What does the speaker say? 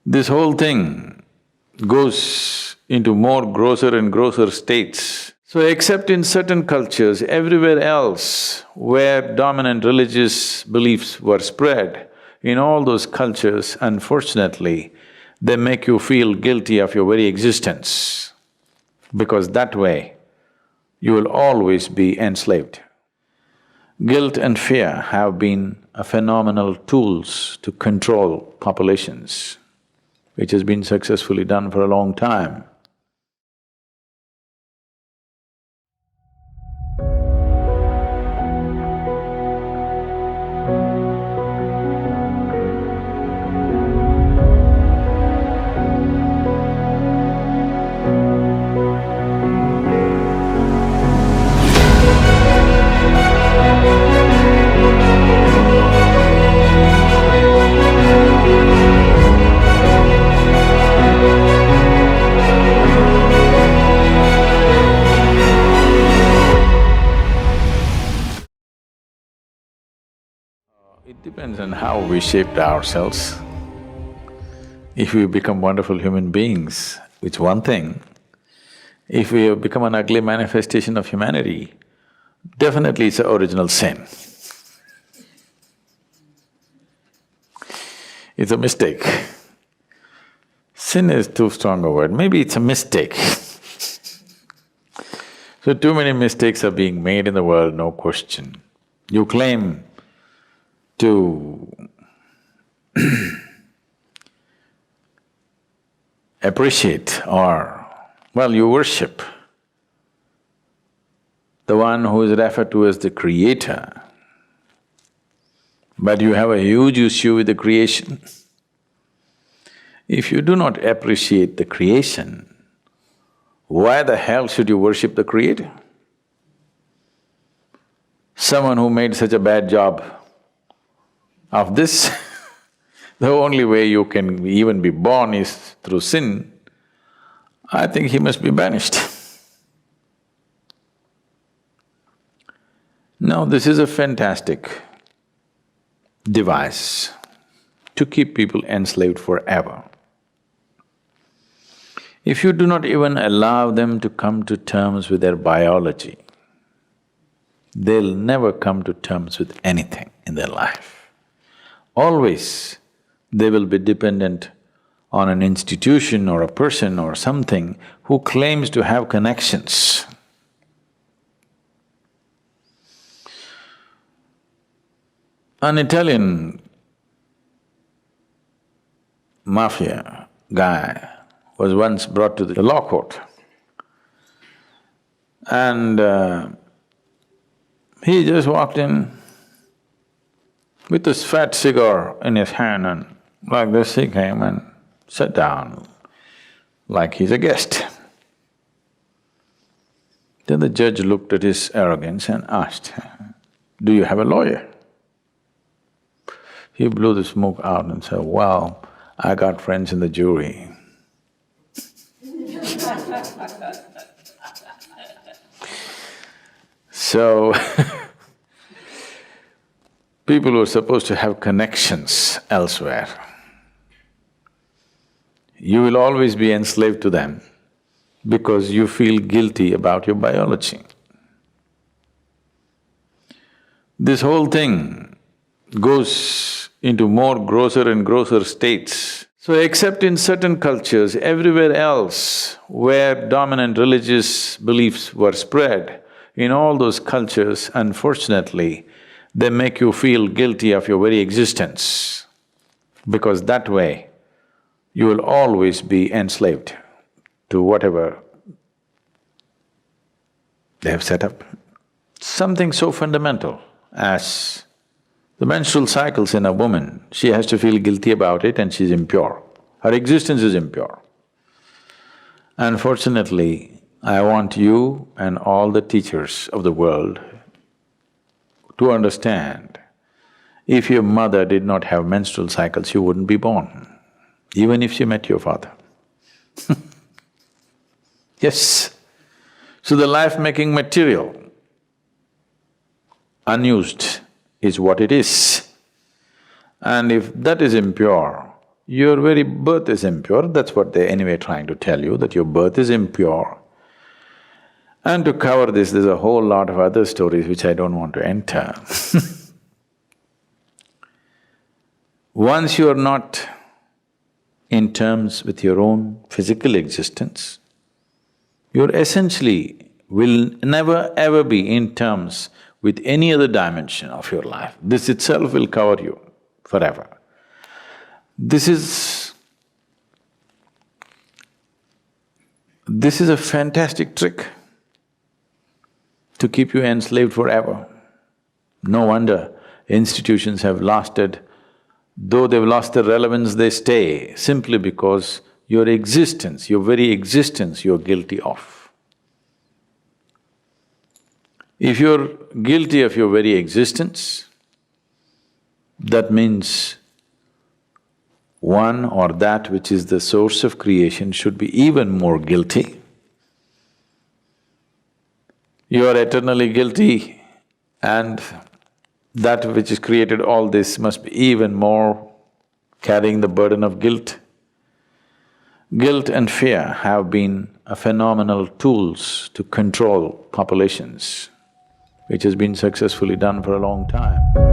This whole thing goes into more grosser and grosser states. So except in certain cultures, everywhere else where dominant religious beliefs were spread, in all those cultures, unfortunately, they make you feel guilty of your very existence, because that way you will always be enslaved. Guilt and fear have been a phenomenal tools to control populations, which has been successfully done for a long time. It depends on how we shaped ourselves. If we become wonderful human beings, it's one thing. If we have become an ugly manifestation of humanity, definitely it's an original sin. It's a mistake. Sin is too strong a word, maybe it's a mistake. So too many mistakes are being made in the world, no question. You claim to appreciate or, well, you worship the one who is referred to as the creator, but you have a huge issue with the creation. If you do not appreciate the creation, why the hell should you worship the creator? Someone who made such a bad job of this, the only way you can even be born is through sin, I think he must be banished. Now, this is a fantastic device to keep people enslaved forever. If you do not even allow them to come to terms with their biology, they'll never come to terms with anything in their life. Always they will be dependent on an institution or a person or something who claims to have connections. An Italian mafia guy was once brought to the law court, and he just walked in with this fat cigar in his hand, and like this he came and sat down like he's a guest. Then the judge looked at his arrogance and asked, "Do you have a lawyer?" He blew the smoke out and said, "Well, I got friends in the jury." So people who are supposed to have connections elsewhere, you will always be enslaved to them because you feel guilty about your biology. This whole thing goes into more grosser and grosser states. So except in certain cultures, everywhere else where dominant religious beliefs were spread, in all those cultures, unfortunately, they make you feel guilty of your very existence, because that way you will always be enslaved to whatever they have set up. Something so fundamental as the menstrual cycles in a woman, she has to feel guilty about it and she's impure. Her existence is impure. Unfortunately, I want you and all the teachers of the world to understand, if your mother did not have menstrual cycles, you wouldn't be born, even if she met your father. Yes. So the life-making material, unused, is what it is. And if that is impure, your very birth is impure, that's what they're anyway trying to tell you, that your birth is impure. And to cover this, there's a whole lot of other stories which I don't want to enter. Once you are not in terms with your own physical existence, you're essentially will never ever be in terms with any other dimension of your life. This itself will cover you forever. This is a fantastic trick to keep you enslaved forever. No wonder institutions have lasted. Though they've lost their relevance, they stay simply because your existence, your very existence, you're guilty of. If you're guilty of your very existence, that means one or that which is the source of creation should be even more guilty. You are eternally guilty, and that which has created all this must be even more carrying the burden of guilt. Guilt and fear have been a phenomenal tools to control populations, which has been successfully done for a long time.